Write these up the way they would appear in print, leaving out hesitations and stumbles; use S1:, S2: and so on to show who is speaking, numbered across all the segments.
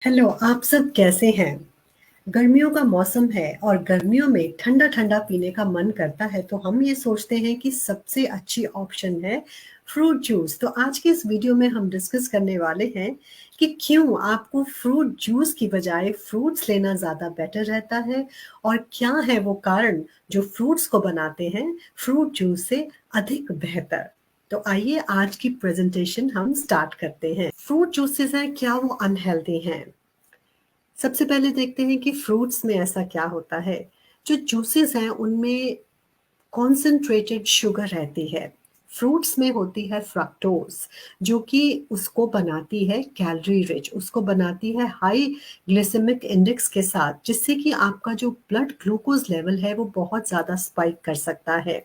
S1: Hello, आप सब कैसे हैं? गर्मियों का मौसम है और गर्मियों में ठंडा-ठंडा पीने का मन करता है, तो हम ये सोचते हैं कि सबसे अच्छी ऑप्शन है फ्रूट जूस। तो आज के इस वीडियो में हम डिस्कस करने वाले हैं कि क्यों आपको फ्रूट जूस की बजाय फ्रूट्स लेना ज़्यादा बेटर रहता है और क्या है वो कारण जो फ्रूट्स को बनाते हैं फ्रूट जूस से अधिक बेहतर। तो आइए आज की प्रेजेंटेशन हम स्टार्ट करते हैं। फ्रूट जूसेस हैं, क्या वो अनहेल्दी हैं? सबसे पहले देखते हैं कि फ्रूट्स में ऐसा क्या होता है। जो जूसेस हैं उनमें कॉन्सेंट्रेटेड शुगर रहती है। फ्रूट्स में होती है फ्रक्टोज, जो कि उसको बनाती है कैलोरी रिच, उसको बनाती है हाई ग्लिसेमिक इंडेक्स के साथ, जिससे कि आपका जो ब्लड ग्लूकोज लेवल है वो बहुत ज़्यादा स्पाइक कर सकता है।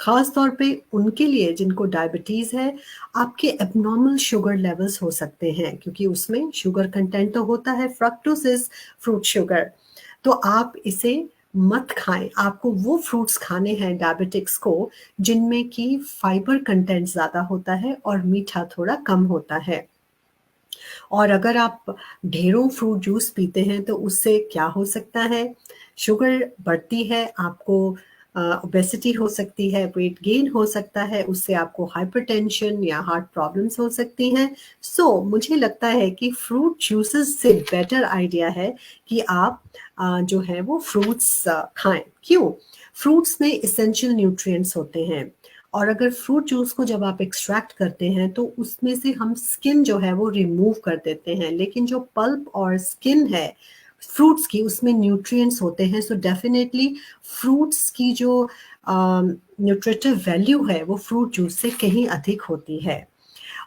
S1: ख़ास तौर पे उनके लिए जिनको डायबिटीज़ है, आपके एब्नॉर्मल शुगर लेवल्स हो सकते हैं क्योंकि उसमें शुगर कंटेंट तो होता है, फ्रक्टोज इज़ फ्रूट शुगर। तो आप इसे मत खाएँ, आपको वो फ्रूट्स खाने हैं डायबिटिक्स को जिनमें कि फाइबर कंटेंट ज़्यादा होता है और मीठा थोड़ा कम होता है। और अगर आप ढेरों फ्रूट जूस पीते हैं तो उससे क्या हो सकता है? शुगर बढ़ती है, आपको ओबेसिटी हो सकती है, वेट गेन हो सकता है, उससे आपको हाइपरटेंशन या हार्ट प्रॉब्लम्स हो सकती हैं। मुझे लगता है कि फ्रूट जूसेस से बेटर आइडिया है कि आप जो है वो फ्रूट्स खाएँ। क्यों? फ्रूट्स में एसेंशियल न्यूट्रिएंट्स होते हैं और अगर फ्रूट जूस को जब आप एक्सट्रैक्ट करते हैं तो उसमें से हम स्किन जो है वो रिमूव कर देते हैं, लेकिन जो पल्प और स्किन है फ्रूट्स की उसमें न्यूट्रिएंट्स होते हैं। सो डेफिनेटली फ्रूट्स की जो न्यूट्रिटिव वैल्यू है वो फ्रूट जूस से कहीं अधिक होती है।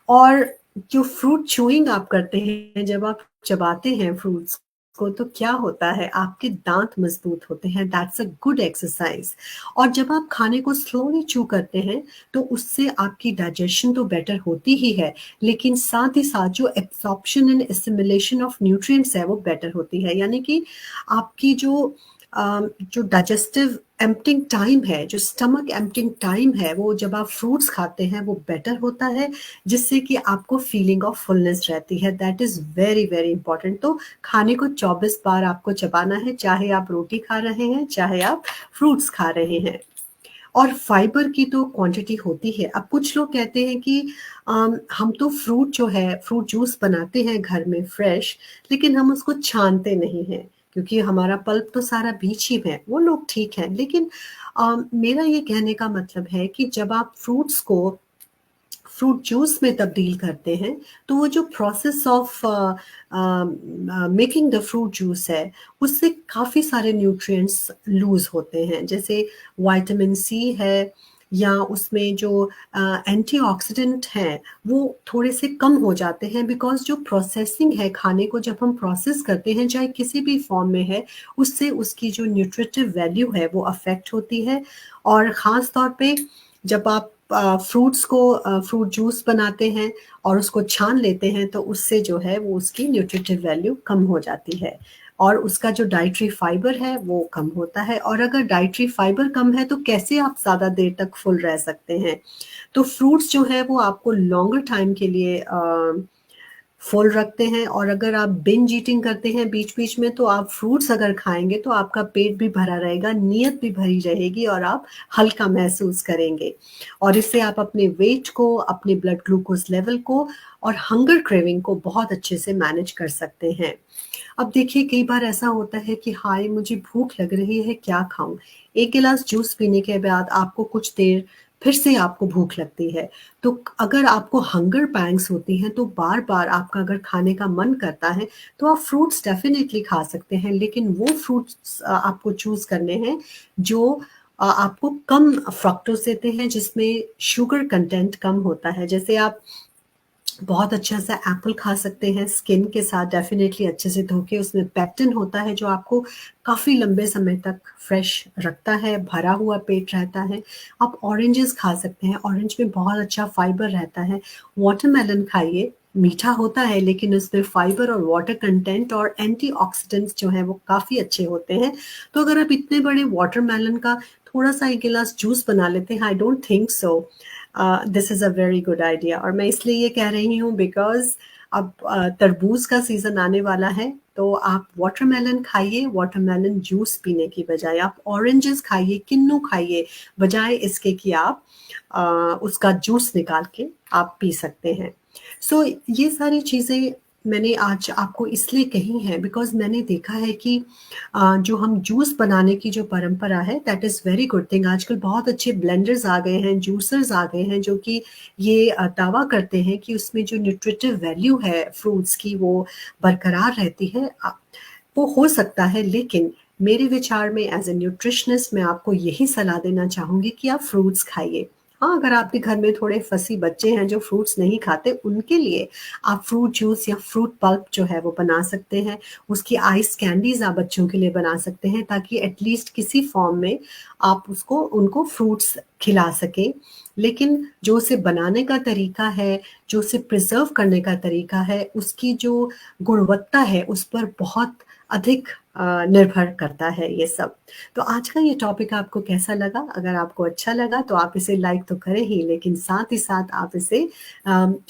S1: और जो फ्रूट च्यूइंग आप करते हैं, जब आप चबाते हैं फ्रूट्स को तो क्या होता है, आपके दाँत मज़बूत होते हैं, दैट्स अ गुड एक्सरसाइज़। और जब आप खाने को स्लोली च्यू करते हैं, तो उससे आपकी डाइजेशन तो बेटर होती ही है, लेकिन साथ ही साथ जो absorption and assimilation of nutrients है, वो बेटर होती है। यानी कि आपकी जो डाइजेस्टिव एम्प्टिंग टाइम है, जो स्टमक एम्प्टिंग टाइम है, वो जब आप फ्रूट्स खाते हैं, वो बेटर होता है, जिससे कि आपको फीलिंग ऑफ फुलनेस रहती है। That is very very important. तो खाने को 24 बार आपको चबाना है, चाहे आप रोटी खा रहे हैं, चाहे आप फ्रूट्स खा रहे हैं। और फाइबर की तो क्वांटिटी होती है। अब कुछ लोग कहते हैं कि हम तो फ्रूट जो है फ्रूट जूस बनाते हैं घर में फ्रेश, लेकिन हम उसको छानते नहीं हैं क्योंकि हमारा पल्प तो सारा बीच ही है। वो लोग ठीक है, लेकिन मेरा ये कहने का मतलब है कि जब आप फ्रूट्स को फ्रूट जूस में तब्दील करते हैं, तो वो जो process of making the fruit juice है, उससे काफ़ी सारे न्यूट्रिएंट्स लूज़ होते हैं। जैसे विटामिन सी है या उसमें जो एंटीऑक्सीडेंट हैं, वो थोड़े से कम हो जाते हैं बिकॉज़ जो प्रोसेसिंग है, खाने को जब हम प्रोसेस करते हैं, चाहे किसी भी फॉर्म में है, उससे उसकी जो न्यूट्रिटिव वैल्यू है, वो अफ़ेक्ट होती है। और ख़ास तौर पे जब आप फ्रूट्स को फ्रूट जूस बनाते हैं और उसको छान लेते हैं तो उससे जो है वो उसकी न्यूट्रिटिव वैल्यू कम हो जाती है और उसका जो डाइटरी फाइबर है वो कम होता है। और अगर डाइटरी फाइबर कम है तो कैसे आप ज़्यादा देर तक फुल रह सकते हैं? तो फ्रूट्स जो है वो आपको लॉन्गर टाइम के लिए फुल रखते हैं। और अगर आप बिंज ईटिंग करते हैं बीच-बीच में तो आप फ्रूट्स अगर खाएँगे तो आपका पेट भी भरा रहेगा, नीयत भी भरी रहेगी और आप हल्का महसूस करेंगे। और इससे आप अपने वेट को, अपने ब्लड ग्लूकोज़ लेवल को और हंगर क्रेविंग को बहुत अच्छे से मैनेज कर सकते हैं। अब देखिए कई बार ऐसा होता है कि हाय मुझे भूख लग रही है, क्या खाऊँ? 1 गिलास जूस पीने के बाद आपको कुछ देर फिर से आपको भूख लगती है। तो अगर आपको हंगर पैंग्स होती हैं तो बार-बार आपका अगर खाने का मन करता है तो आप फ्रूट्स डेफ़िनिटली खा सकते हैं, लेकिन वो फ्रूट्स आपको चूज़ करने हैं जो आपको कम फ्रक्टोज़ देते हैं, जिसमें शुगर कंटेंट कम होता है। जैसे आप बहुत अच्छा-सा एप्पल खा सकते हैं स्किन के साथ डेफ़िनेटली अच्छे से धो के, उसमें पेक्टिन होता है जो आपको काफ़ी लंबे समय तक फ्रेश रखता है, भरा हुआ पेट रहता है। आप ऑरेंजेस खा सकते हैं, ऑरेंज में बहुत अच्छा फाइबर रहता है। वाटरमेलन खाइए, मीठा होता है लेकिन उसमें फाइबर और वाटर कंटेंट और एंटीऑक्सीडेंट्स जो हैं वो काफ़ी अच्छे होते हैं। तो अगर आप इतने बड़े वाटरमेलन का थोड़ा-सा 1 गिलास जूस बना लेते हैं, I don't think so this is a very good idea. और मैं इसलिए ये कह रही हूँ बिकॉज़ अब तरबूज का सीज़न आने वाला है, तो आप वाटरमेलन खाइए, वाटरमेलन जूस पीने की बजाय आप ऑरेंजेस खाइए, किन्नू खाइए, बजाय इसके कि आप उसका जूस निकाल के आप पी सकते हैं। सो ये सारी चीज़ें मैंने आज आपको इसलिए कही हैं बिकॉज़ मैंने देखा है कि जो हम जूस बनाने की जो परंपरा है that is very good thing. आजकल बहुत अच्छे ब्लेंडर्स आ गए हैं, जूसर्स आ गए हैं जो कि ये दावा करते हैं कि उसमें जो न्यूट्रिटिव वैल्यू है फ्रूट्स की वो बरकरार रहती है। वो हो सकता है, लेकिन मेरे विचार में एज़ अ न्यूट्रिशनिस्ट मैं आपको यही सलाह देना चाहूँगी कि आप फ्रूट्स खाइए। हाँ, अगर आपके घर में थोड़े फसी बच्चे हैं जो फ्रूट्स नहीं खाते, उनके लिए आप फ्रूट जूस या फ्रूट पल्प जो है वो बना सकते हैं। उसकी आइस कैंडीज़ आप बच्चों के लिए बना सकते हैं ताकि एटलीस्ट किसी फ़ॉर्म में आप उसको उनको फ्रूट्स खिला सकें। लेकिन जो उसे बनाने का तरीका है, जो उसे प्रिज़र्व करने का तरीका है, उसकी जो गुणवत्ता है, उस पर बहुत अधिक निर्भर करता है ये सब। तो आज का ये टॉपिक आपको कैसा लगा? अगर आपको अच्छा लगा तो आप इसे लाइक तो करें ही, लेकिन साथ ही साथ आप इसे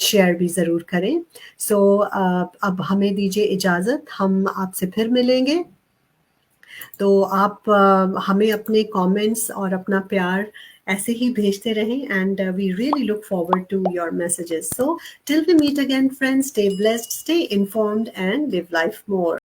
S1: शेयर भी ज़रूर करें। सो अब हमें दीजिए इजाज़त, हम आपसे फिर मिलेंगे। तो आप हमें अपने कमेंट्स और अपना प्यार ऐसे ही भेजते रहें and we really look forward to your messages. So till we meet again friends, stay blessed, stay informed and live life more.